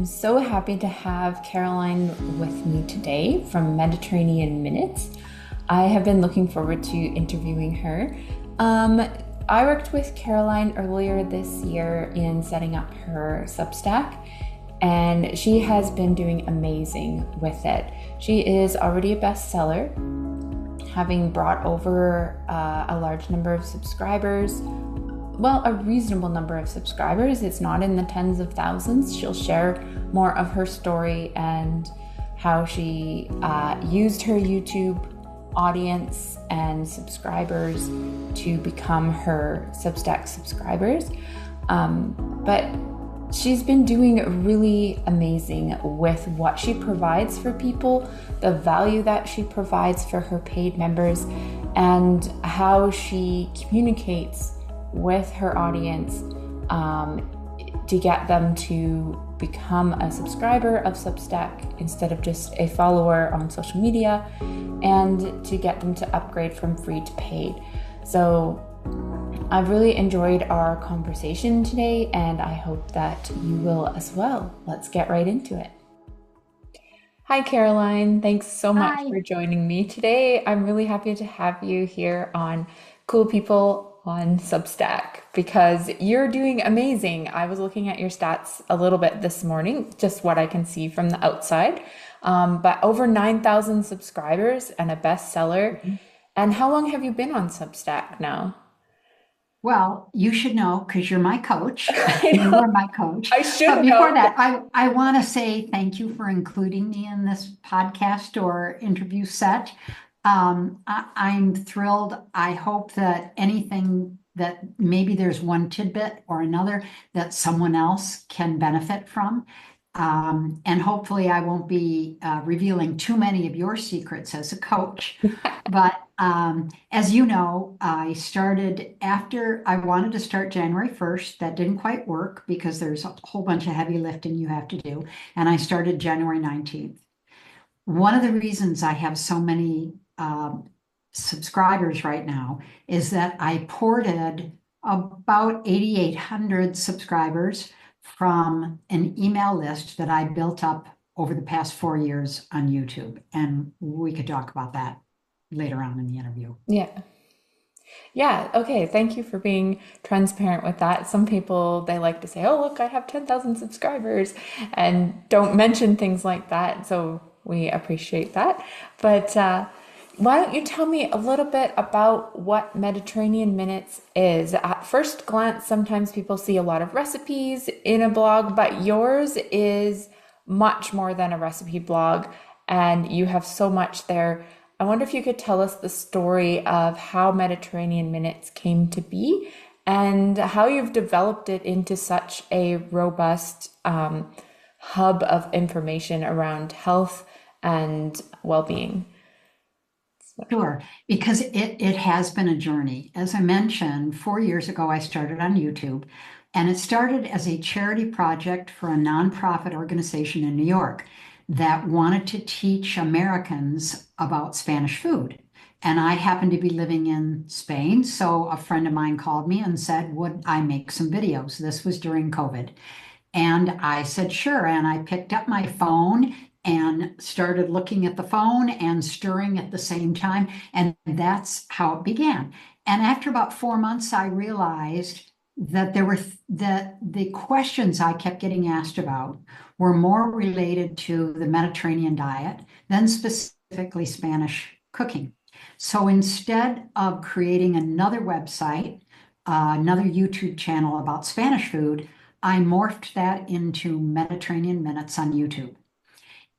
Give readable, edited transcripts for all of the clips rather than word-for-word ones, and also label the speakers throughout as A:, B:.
A: I'm so happy to have Caroline with me today from Mediterranean Minutes. I have been looking forward to interviewing her. I worked with Caroline earlier this year in setting up her Substack, and she has been doing amazing with it. She is already a bestseller, having brought over a large number of subscribers. Well, a reasonable number of subscribers. It's not in the tens of thousands. She'll share more of her story and how she used her YouTube audience and subscribers to become her Substack subscribers. But she's been doing really amazing with what she provides for people, the value that she provides for her paid members, and how she communicates with her audience to get them to become a subscriber of Substack instead of just a follower on social media, and to get them to upgrade from free to paid. So I've really enjoyed our conversation today, and I hope that you will as well. Let's get right into it. Hi, Caroline. Thanks so much
B: Hi.
A: for joining me today. I'm really happy to have you here on Cool People on Substack because you're doing amazing. I was looking at your stats a little bit this morning, just what I can see from the outside. But over 9,000 subscribers and a bestseller. And how long have you been on Substack now?
B: Well, you should know because you're my coach.
A: I
B: You
A: know.
B: were my coach.
A: I
B: But
A: should
B: before
A: know.
B: that, I want to say thank you for including me in this podcast or interview set. I'm thrilled. I hope that anything that maybe there's one tidbit or another that someone else can benefit from. And hopefully, I won't be revealing too many of your secrets as a coach. But as you know, I started after I wanted to start January 1st. That didn't quite work because there's a whole bunch of heavy lifting you have to do. And I started January 19th. One of the reasons I have so many subscribers right now is that I ported about 8,800 subscribers from an email list that I built up over the past 4 years on YouTube. And we could talk about that later on in the interview.
A: Yeah. Yeah, okay. Thank you for being transparent with that. Some people, they like to say, oh, look, I have 10,000 subscribers and don't mention things like that. So we appreciate that. But why don't you tell me a little bit about what Mediterranean Minutes is? At first glance, sometimes people see a lot of recipes in a blog, but yours is much more than a recipe blog, and you have so much there. I wonder if you could tell us the story of how Mediterranean Minutes came to be and how you've developed it into such a robust hub of information around health and well-being.
B: Sure, because it has been a journey. As I mentioned, 4 years ago, I started on YouTube, and it started as a charity project for a nonprofit organization in New York that wanted to teach Americans about Spanish food. And I happened to be living in Spain, so a friend of mine called me and said, would I make some videos? This was during COVID. And I said, sure. And I picked up my phone and started looking at the phone and stirring at the same time. And that's how it began. And after about 4 months, I realized that that the questions I kept getting asked about were more related to the Mediterranean diet than specifically Spanish cooking. So instead of creating another website, another YouTube channel about Spanish food, I morphed that into Mediterranean Minutes on YouTube.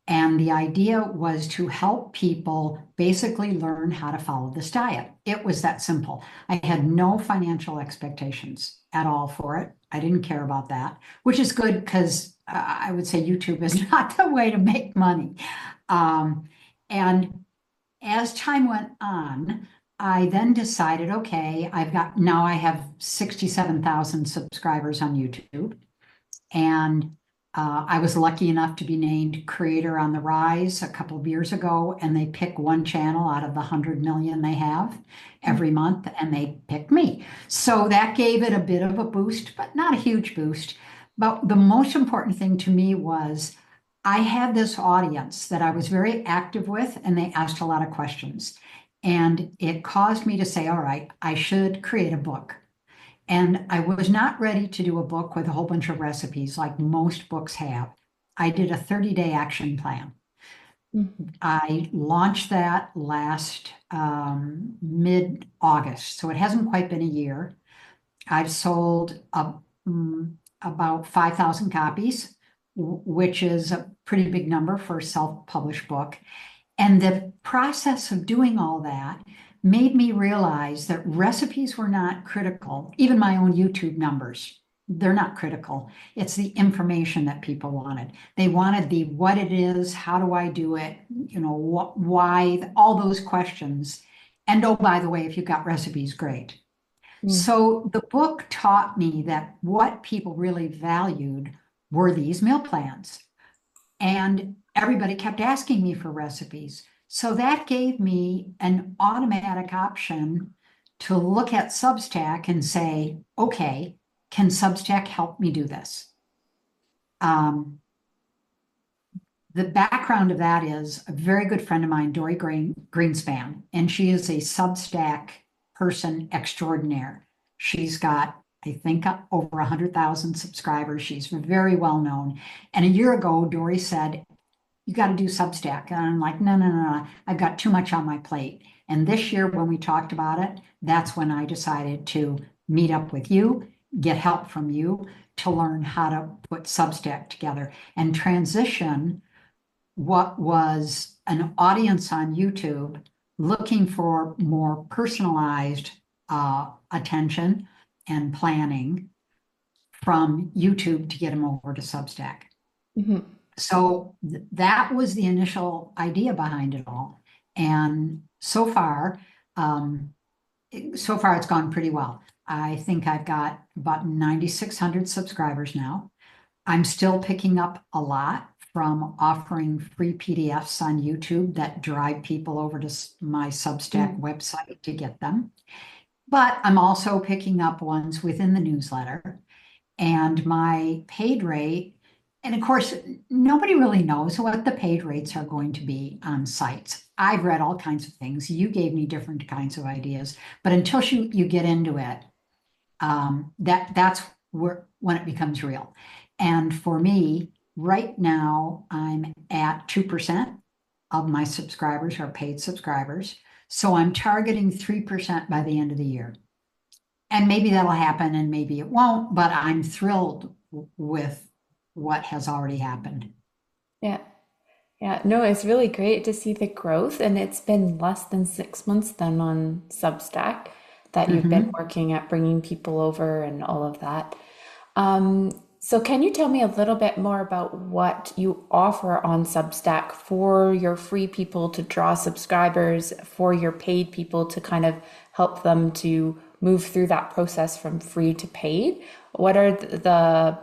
B: And the idea was to help people basically learn how to follow this diet. It was that simple. I had no financial expectations at all for it. I didn't care about that, which is good because I would say YouTube is not the way to make money. And as time went on, I then decided, okay, now I have 67,000 subscribers on YouTube. And I was lucky enough to be named Creator on the Rise a couple of years ago, and they pick one channel out of the 100 million they have every month, and they picked me. So that gave it a bit of a boost, but not a huge boost. But the most important thing to me was I had this audience that I was very active with, and they asked a lot of questions. And it caused me to say, all right, I should create a book. And I was not ready to do a book with a whole bunch of recipes like most books have. I did a 30-day action plan.
A: Mhm.
B: I launched that last mid-August, so it hasn't quite been a year. I've sold about 5,000 copies, which is a pretty big number for a self-published book. And the process of doing all that made me realize that recipes were not critical, even my own YouTube numbers. They're not critical. It's the information that people wanted. They wanted the what it is, how do I do it, why, all those questions. And oh, by the way, if you've got recipes, great.
A: Mm.
B: So the book taught me that what people really valued were these meal plans. And everybody kept asking me for recipes. So that gave me an automatic option to look at Substack and say, okay, can Substack help me do this? Um, the background of that is a very good friend of mine, Dory Greenspan, and she is a Substack person extraordinaire. She's got, I think, over 100,000 subscribers. She's very well known. And a year ago, Dory said, you got to do Substack. And I'm like, no, no, no, no, I've got too much on my plate. And this year, when we talked about it, that's when I decided to meet up with you, get help from you to learn how to put Substack together and transition what was an audience on YouTube looking for more personalized attention and planning from YouTube to get them over to Substack.
A: Mhm.
B: So that was the initial idea behind it all. And so far it's gone pretty well. I think I've got about 9,600 subscribers now. I'm still picking up a lot from offering free PDFs on YouTube that drive people over to my Substack
A: Mm.
B: website to get them. But I'm also picking up ones within the newsletter. And my paid rate, and of course, nobody really knows what the paid rates are going to be on sites. I've read all kinds of things. You gave me different kinds of ideas, but until you get into it, that's when it becomes real. And for me, right now, I'm at 2% of my subscribers are paid subscribers. So I'm targeting 3% by the end of the year. And maybe that'll happen and maybe it won't, but I'm thrilled with what has already happened.
A: Yeah. Yeah. No, it's really great to see the growth. And it's been less than 6 months then on Substack that you've been
B: Mhm.
A: working at bringing people over and all of that. So can you tell me a little bit more about what you offer on Substack for your free people to draw subscribers, for your paid people to kind of help them to move through that process from free to paid? What are the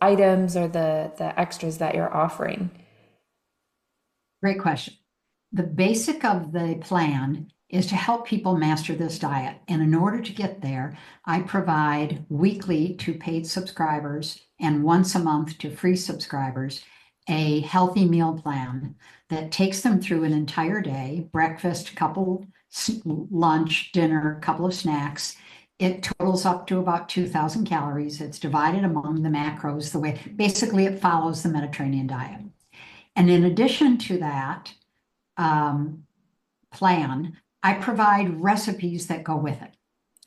A: items or the extras that you're offering?
B: Great question. The basic of the plan is to help people master this diet. And in order to get there, I provide weekly to paid subscribers and once a month to free subscribers a healthy meal plan that takes them through an entire day, breakfast, couple lunch, dinner, couple of snacks. It totals up to about 2,000 calories. It's divided among the macros the way basically it follows the Mediterranean diet. And in addition to that, um, plan, I provide recipes that go with it.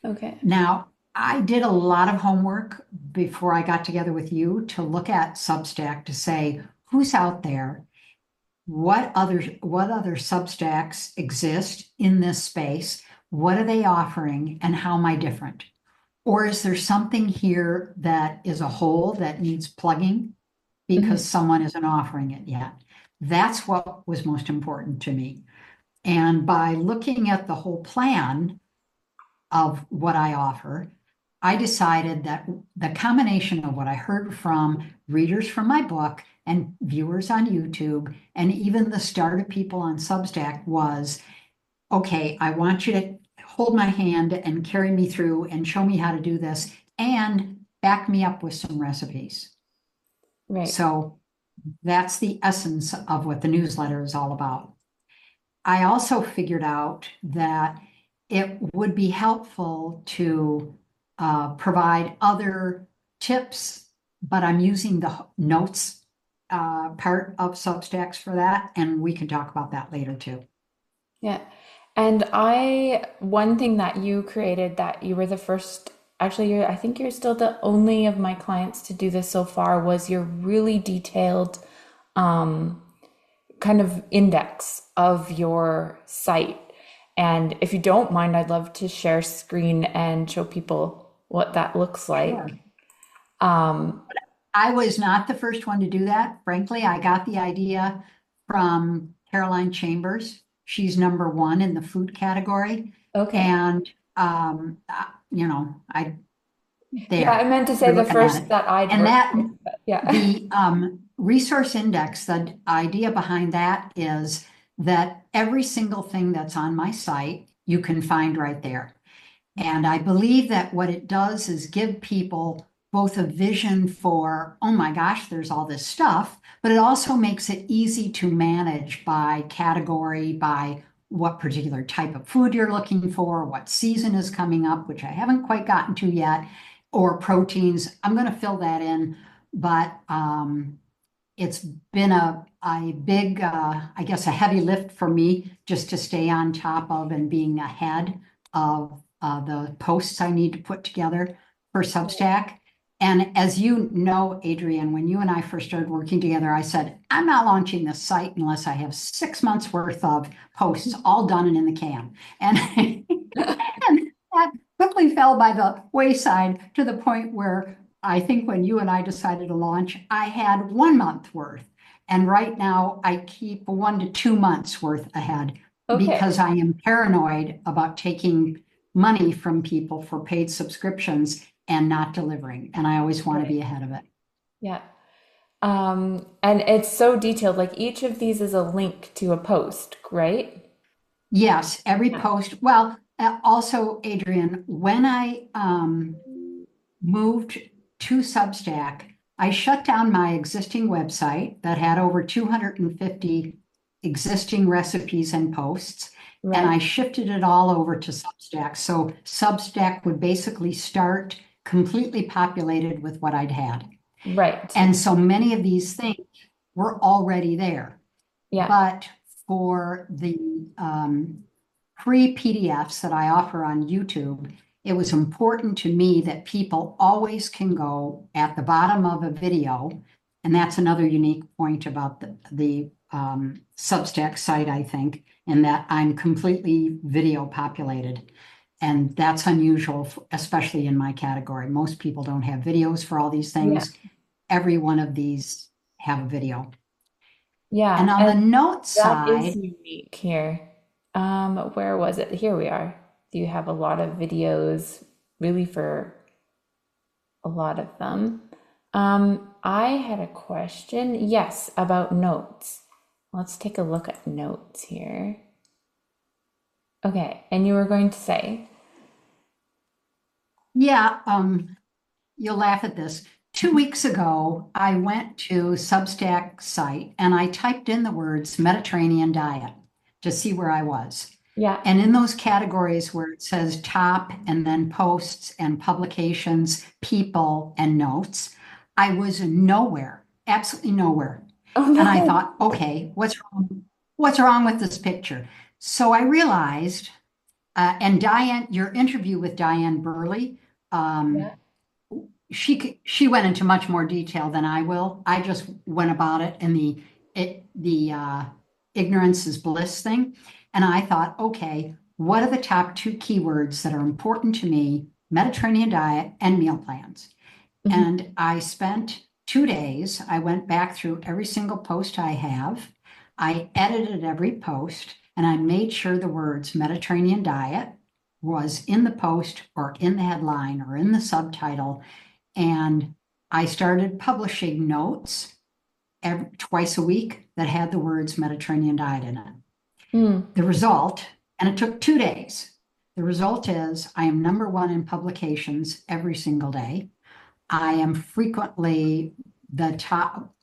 A: Okay.
B: Now, I did a lot of homework before I got together with you to look at Substack to say who's out there, what other Substacks exist in this space, what are they offering, and how am I different? Or is there something here that is a hole that needs plugging because
A: Mhm.
B: someone isn't offering it yet? That's what was most important to me. And by looking at the whole plan of what I offer, I decided that the combination of what I heard from readers from my book and viewers on YouTube, and even the startup people on Substack was, okay, I want you to hold my hand and carry me through and show me how to do this and back me up with some recipes.
A: Right.
B: So that's the essence of what the newsletter is all about. I also figured out that it would be helpful to provide other tips, but I'm using the notes part of Substacks for that, and we can talk about that later too.
A: Yeah. And one thing that you created that you were the first, actually, I think you're still the only of my clients to do this so far, was your really detailed kind of index of your site. And if you don't mind, I'd love to share screen and show people what that looks
B: Sure.
A: like. Um,
B: I was not the first one to do that. Frankly, I got the idea from Caroline Chambers. She's number one in the food category.
A: okay.
B: And, I,
A: Yeah, I
B: there,
A: meant to say
B: you're
A: the
B: looking at
A: first
B: it.
A: that I'd
B: And
A: worked
B: that,
A: with, but yeah.
B: the resource index, the idea behind that is that every single thing that's on my site, you can find right there. And I believe that what it does is give people both a vision for, oh my gosh, there's all this stuff, but it also makes it easy to manage by category, by what particular type of food you're looking for, what season is coming up, which I haven't quite gotten to yet, or proteins. I'm going to fill that in, but it's been a big, I guess, a heavy lift for me just to stay on top of and being ahead of the posts I need to put together for Substack. And as you know, Adrienne, when you and I first started working together, I said, I'm not launching this site unless I have 6 months worth of posts all done and in the can. And, and that quickly fell by the wayside to the point where I think when you and I decided to launch, I had 1 month worth. And right now I keep 1 to 2 months worth ahead
A: Okay.
B: because I am paranoid about taking money from people for paid subscriptions and not delivering. And I always want to
A: Right.
B: be ahead of it.
A: Yeah. And it's so detailed. Like each of these is a link to a post, right?
B: Yes, every
A: Yeah.
B: post. Well, also, Adrian, when I moved to Substack, I shut down my existing website that had over 250 existing recipes and posts, and I
A: Right.
B: shifted it all over to Substack. So Substack would basically start completely populated with what I'd had.
A: Right.
B: And so many of these things were already there.
A: Yeah.
B: But for the free PDFs that I offer on YouTube, it was important to me that people always can go at the bottom of a video. And that's another unique point about the Substack site, I think, in that I'm completely video populated. And that's unusual, especially in my category. Most people don't have videos for all these
A: Yeah.
B: things. Every one of these have a video. And
A: Yeah.
B: on the
A: And
B: note
A: that is
B: side,
A: unique here. Where was it? Here we are. Do you have a lot of videos really for a lot of them? I had a question, yes, about notes. Let's take a look at notes here. Okay, and you were going to say,
B: yeah, you'll laugh at this. 2 weeks ago, I went to Substack site and I typed in the words Mediterranean diet to see where I was.
A: yeah.
B: And in those categories where it says top and then posts and publications, people and notes, I was nowhere, absolutely nowhere.
A: Oh
B: And I
A: no.
B: thought, okay, what's wrong? What's wrong with this picture? So I realized, and Diane, your interview with Diane Burley, um,
A: Yeah.
B: she went into much more detail than I will. I just went about it in the ignorance is bliss thing. And I thought, okay, what are the top two keywords that are important to me? Mediterranean diet and meal plans.
A: Mhm.
B: And I spent 2 days. I went back through every single post I have. I edited every post and I made sure the words Mediterranean diet was in the post or in the headline or in the subtitle. And I started publishing notes twice a week that had the words Mediterranean diet in it.
A: Mm.
B: The result, and it took 2 days, the result is I am number one in publications every single day. I am frequently the top,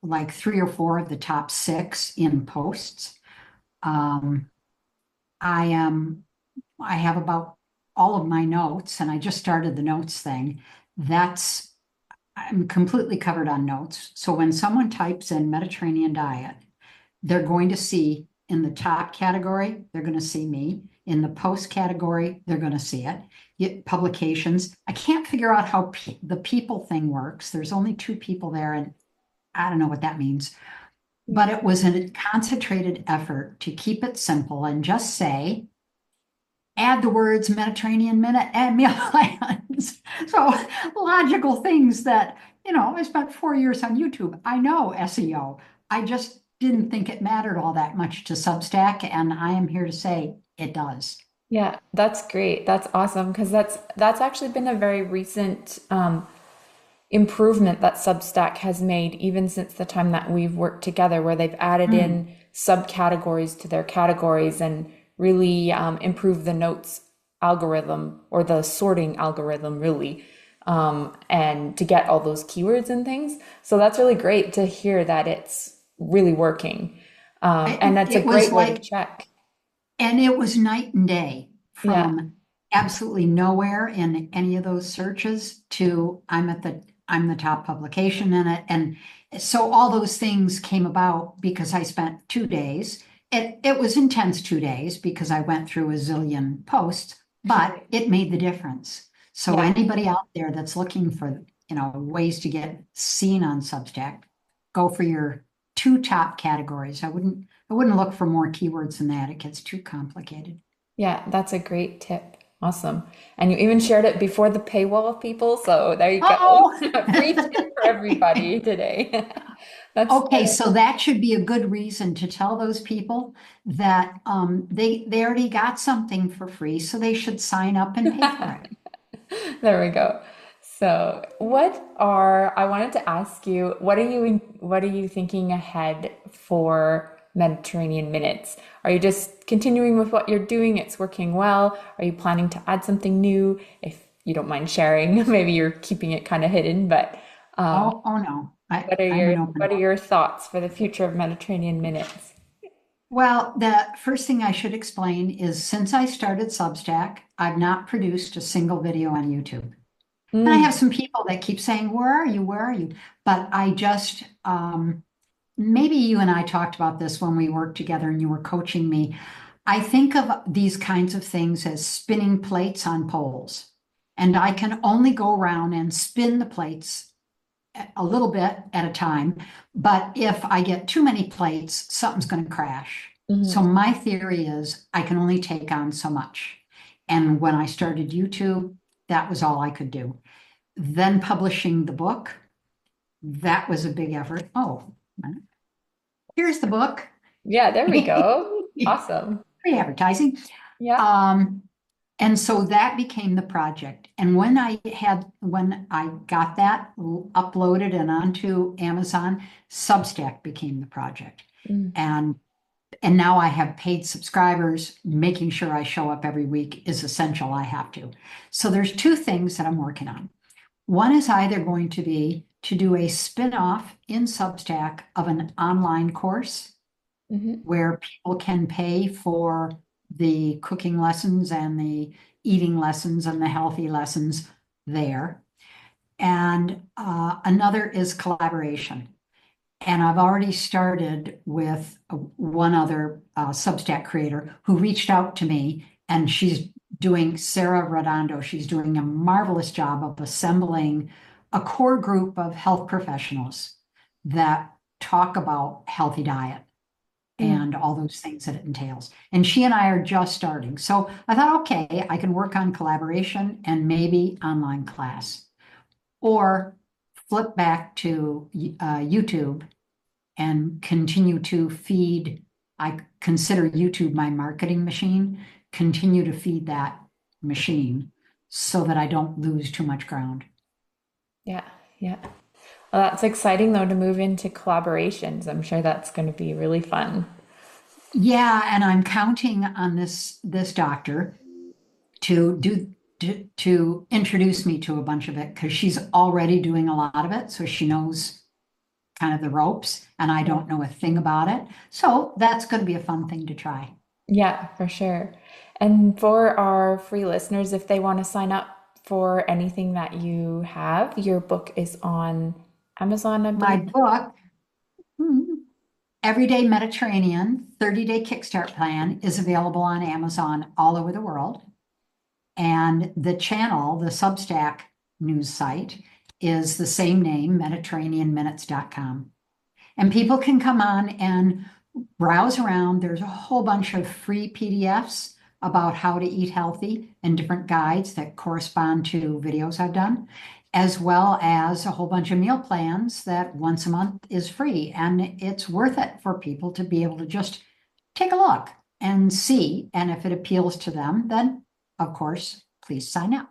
B: like 3 or 4 of the top 6 in posts. Um, I am, I have about all of my notes, and I just started the notes thing. That's, I'm completely covered on notes. So when someone types in Mediterranean diet, they're going to see in the top category, they're going to see me. In the post category, they're going to see it. Publications. I can't figure out how the people thing works. There's only 2 people there, and I don't know what that means. But it was a concentrated effort to keep it simple and just say, add the words Mediterranean minute and meal plans. So logical things that, I spent 4 years on YouTube. I know SEO. I just didn't think it mattered all that much to Substack, and I am here to say it does.
A: Yeah, that's great. That's awesome because that's actually been a very recent improvement that Substack has made even since the time that we've worked together, where they've added
B: Mm.
A: in subcategories to their categories and really improved the notes algorithm or the sorting algorithm, really, and to get all those keywords and things. So that's really great to hear that it's really working. And that's a
B: It was
A: great way to
B: like
A: check.
B: And it was night and day
A: Yeah.
B: from absolutely nowhere in any of those searches to I'm the top publication in it. And so all those things came about because I spent 2 days. It was intense 2 days because I went through a zillion posts, but it made the difference. So
A: Yeah.
B: anybody out there that's looking for, ways to get seen on Substack, go for your 2 top categories. I wouldn't look for more keywords than that. It gets too complicated.
A: Yeah, that's a great tip. Awesome. And you even shared it before the paywall, people. So there you go.
B: Oh,
A: Free tip for everybody today. That's
B: okay. So that should be a good reason to tell those people that they already got something for free, so they should sign up and pay for it.
A: there we go. So, I wanted to ask you, what are you thinking ahead for Mediterranean Minutes? Are you just continuing with what you're doing? It's working well. Are you planning to add something new? If you don't mind sharing, maybe you're keeping it kind of hidden, but
B: Oh no. I'm an open
A: what are
B: book.
A: your thoughts for the future of Mediterranean Minutes?
B: Well, the first thing I should explain is since I started Substack, I've not produced a single video on YouTube. And I have
A: Mm,
B: some people that keep saying, "Where are you? Where are you?" But I just, maybe you and I talked about this when we worked together and you were coaching me. I think of these kinds of things as spinning plates on poles. And I can only go around and spin the plates a little bit at a time. But if I get too many plates, something's going to crash. So
A: mhm.
B: my theory is I can only take on so much. And when I started YouTube, that was all I could do. Then publishing the book, that was a big effort. Oh, here's the book.
A: Yeah, there we go.
B: Free
A: Awesome.
B: advertising.
A: Yeah.
B: Um, and so that became the project. And when I got that uploaded and onto Amazon, Substack became the project.
A: Mm,
B: And and now I have paid subscribers. Making sure I show up every week is essential. I have to. So there's 2 things that I'm working on. One is either going to be to do a spin-off in Substack of an online course
A: mhm.
B: where people can pay for the cooking lessons and the eating lessons and the healthy lessons there. And another is collaboration. And I've already started with one other Substack creator who reached out to me, and she's doing, Sarah Redondo, she's doing a marvelous job of assembling a core group of health professionals that talk about healthy diet
A: Mm.
B: and all those things that it entails. And she and I are just starting. So I thought, okay, I can work on collaboration and maybe online class, or flip back to YouTube and continue to feed. I consider YouTube my marketing machine, continue to feed that machine so that I don't lose too much ground.
A: Yeah, yeah. Well, that's exciting though to move into collaborations. I'm sure that's going to be really fun.
B: Yeah, and I'm counting on this doctor to to introduce me to a bunch of it because she's already doing a lot of it, so she knows. kind of the ropes, and I don't know a thing about it. So that's going to be a fun thing to try.
A: Yeah, for sure. And for our free listeners, if they want to sign up for anything that you have, your book is on Amazon, I
B: My
A: believe.
B: book, hmm, Everyday Mediterranean 30-day Kickstart Plan, is available on Amazon all over the world. And the channel, the Substack news site, is the same name, MediterraneanMinutes.com. And people can come on and browse around. There's a whole bunch of free PDFs about how to eat healthy and different guides that correspond to videos I've done, as well as a whole bunch of meal plans that once a month is free. And it's worth it for people to be able to just take a look and see. And if it appeals to them, then of course, please sign up.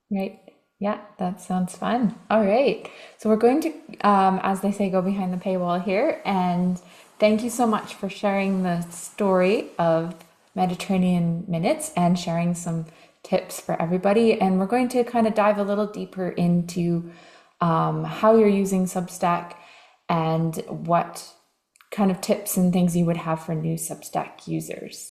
A: Right. Yeah, that sounds fun. All right. So we're going to, as they say, go behind the paywall here. And thank you so much for sharing the story of Mediterranean Minutes and sharing some tips for everybody. And we're going to kind of dive a little deeper into how you're using Substack and what kind of tips and things you would have for new Substack users.